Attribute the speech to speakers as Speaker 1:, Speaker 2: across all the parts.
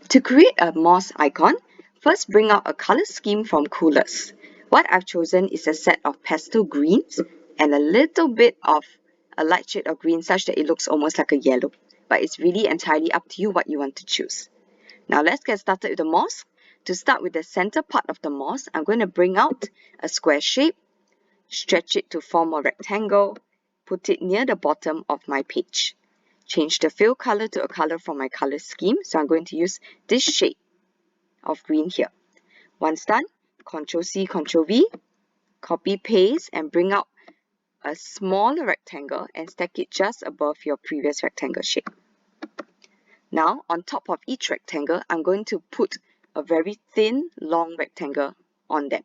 Speaker 1: To create a Mosque icon, first bring out a color scheme from Coolers. What I've chosen is a set of pastel greens and a little bit of a light shade of green such that it looks almost like a yellow. But it's really entirely up to you what you want to choose. Now let's get started with the Mosque. To start with the center part of the Mosque, I'm going to bring out a square shape, stretch it to form a rectangle, put it near the bottom of my page. Change the fill color to a color from my color scheme. So I'm going to use this shade of green here. Once done, Ctrl C, Ctrl V, copy paste and bring out a smaller rectangle and stack it just above your previous rectangle shape. Now on top of each rectangle, I'm going to put a very thin, long rectangle on them.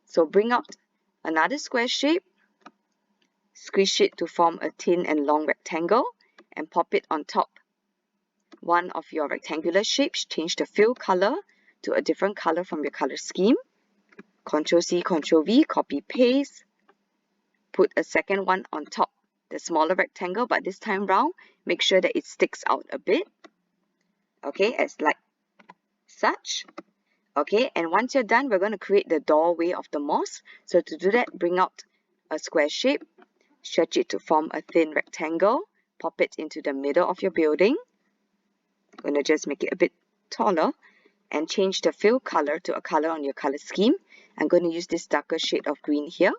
Speaker 1: So bring out another square shape, squish it to form a thin and long rectangle, and pop it on top one of your rectangular shapes. Change the fill color to a different color from your color scheme. Ctrl C, Ctrl V, copy paste. Put a second one on top, the smaller rectangle, but this time round, make sure that it sticks out a bit. Okay, as like such. Okay, and once you're done, we're going to create the doorway of the mosque. So to do that, bring out a square shape, stretch it to form a thin rectangle, pop it into the middle of your building. I'm going to just make it a bit taller and change the fill color to a color on your color scheme. I'm going to use this darker shade of green here.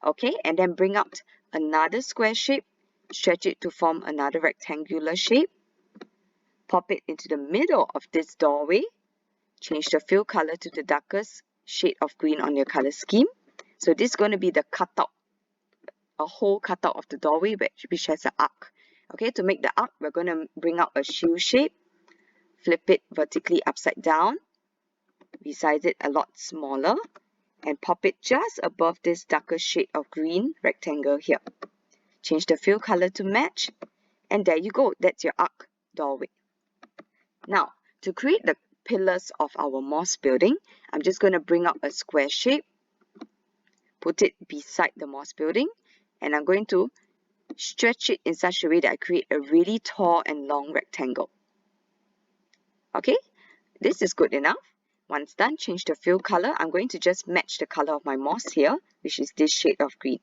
Speaker 1: Okay, and then bring out another square shape, stretch it to form another rectangular shape, pop it into the middle of this doorway, change the fill color to the darkest shade of green on your color scheme. So this is going to be the cutout, a whole cutout of the doorway which has an arc. Okay, to make the arc, we're going to bring out a shoe shape, flip it vertically upside down, resize it a lot smaller, and pop it just above this darker shade of green rectangle here. Change the fill color to match, and there you go, that's your arc doorway. Now, to create the pillars of our mosque building, I'm just going to bring out a square shape, put it beside the mosque building, and I'm going to stretch it in such a way that I create a really tall and long rectangle. Okay, this is good enough. Once done, change the fill color. I'm going to just match the color of my mosque here, which is this shade of green.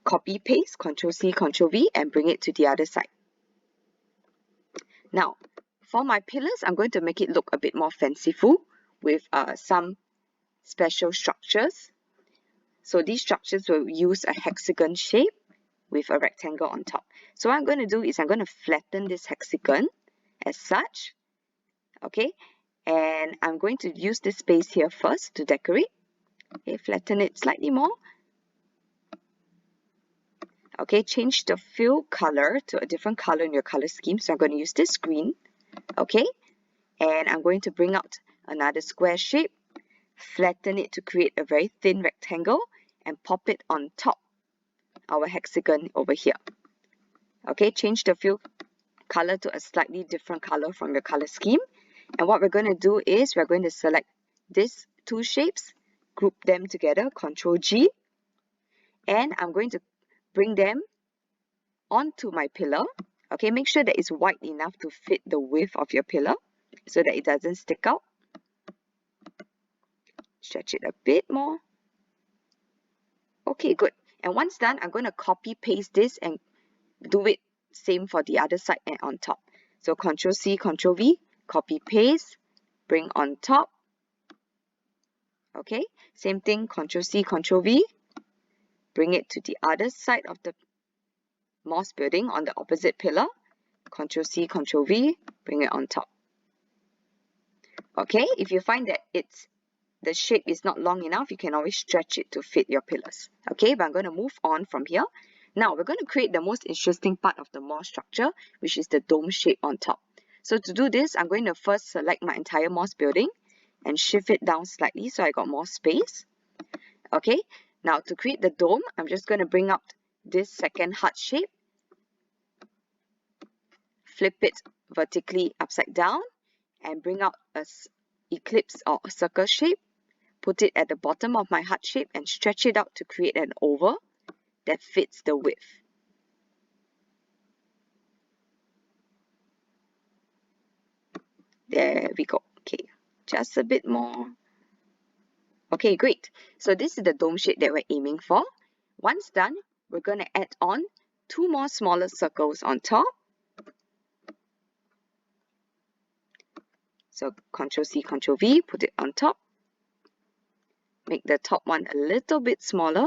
Speaker 1: Copy paste, Ctrl C, Ctrl V, and bring it to the other side. Now, for my pillars, I'm going to make it look a bit more fanciful with some special structures. So these structures will use a hexagon shape with a rectangle on top. So what I'm going to do is I'm going to flatten this hexagon as such. Okay, and I'm going to use this space here first to decorate. Okay, flatten it slightly more. Okay, change the fill color to a different color in your color scheme. So I'm going to use this green. Okay, and I'm going to bring out another square shape, flatten it to create a very thin rectangle, and pop it on top our hexagon over here. Okay, change the fill color to a slightly different color from your color scheme. And what we're going to do is we're going to select these two shapes, group them together, Ctrl G, and I'm going to bring them onto my pillar. Okay, make sure that it's wide enough to fit the width of your pillar so that it doesn't stick out. Stretch it a bit more. Okay, good. And once done, I'm going to copy paste this and do it same for the other side and on top. So Ctrl C, Ctrl V, copy paste, bring on top. Okay, same thing, Ctrl C, Ctrl V, bring it to the other side of the mosque building on the opposite pillar. Ctrl C, Ctrl V, bring it on top. Okay, if you find that the shape is not long enough, you can always stretch it to fit your pillars. Okay, but I'm going to move on from here. Now we're going to create the most interesting part of the mosque structure, which is the dome shape on top. So to do this, I'm going to first select my entire mosque building and shift it down slightly so I got more space. Okay, now to create the dome, I'm just going to bring out this second heart shape, flip it vertically upside down, and bring out a ellipse or a circle shape, put it at the bottom of my heart shape and stretch it out to create an oval that fits the width. There we go. Okay, just a bit more. Okay, great. So this is the dome shape that we're aiming for. Once done, we're going to add on 2 more smaller circles on top. So Ctrl+C, Ctrl+V, put it on top. Make the top one a little bit smaller.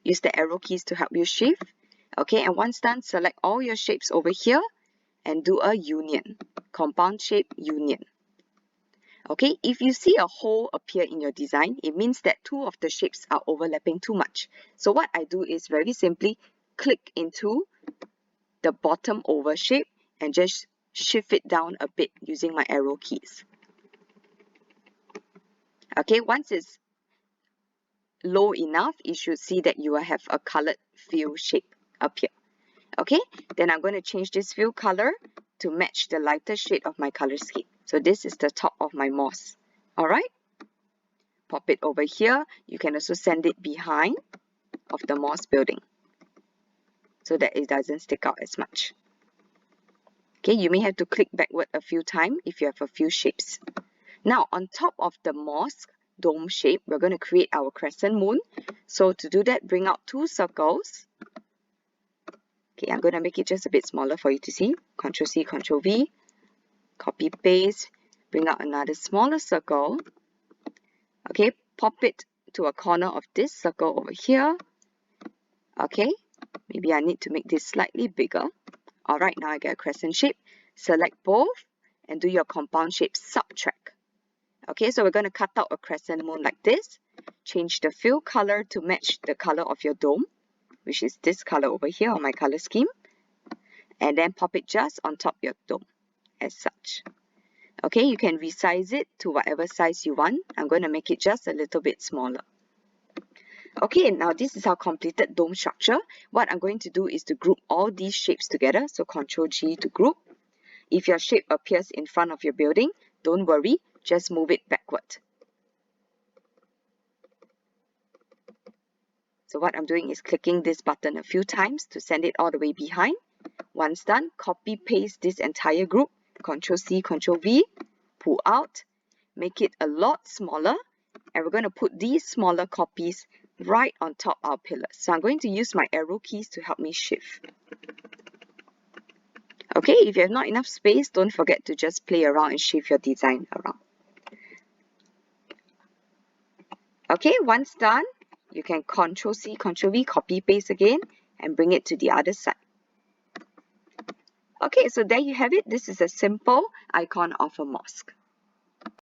Speaker 1: Use the arrow keys to help you shift. Okay, and once done, select all your shapes over here and do a union, compound shape union. Okay, if you see a hole appear in your design, it means that 2 of the shapes are overlapping too much. So what I do is very simply click into the bottom oval shape and just shift it down a bit using my arrow keys. Okay, once it's low enough, you should see that you will have a colored fill shape appear. Okay, then I'm going to change this fill color to match the lighter shade of my color scheme. So this is the top of my mosque. Alright, pop it over here. You can also send it behind of the mosque building so that it doesn't stick out as much. Okay, you may have to click backward a few times if you have a few shapes. Now, on top of the mosque dome shape, we're going to create our crescent moon. So to do that, bring out 2 circles. Okay, I'm going to make it just a bit smaller for you to see. Ctrl+C, Ctrl+V, copy paste, bring out another smaller circle. Okay, pop it to a corner of this circle over here. Okay, maybe I need to make this slightly bigger. Alright, now I get a crescent shape. Select both and do your compound shape subtract. Okay, so we're going to cut out a crescent moon like this. Change the fill color to match the color of your dome, which is this color over here on my color scheme. And then pop it just on top of your dome, as such. Okay, you can resize it to whatever size you want. I'm going to make it just a little bit smaller. Okay, now this is our completed dome structure. What I'm going to do is to group all these shapes together. So Ctrl+G to group. If your shape appears in front of your building, don't worry, just move it backward. So what I'm doing is clicking this button a few times to send it all the way behind. Once done, copy paste this entire group, Ctrl+C, Ctrl+V, pull out, make it a lot smaller, and we're going to put these smaller copies right on top our pillars. So I'm going to use my arrow keys to help me shift. Okay, if you have not enough space, don't forget to just play around and shift your design around. Okay, once done, you can Ctrl+C, Ctrl+V, copy paste again, and bring it to the other side. Okay, so there you have it. This is a simple icon of a mosque.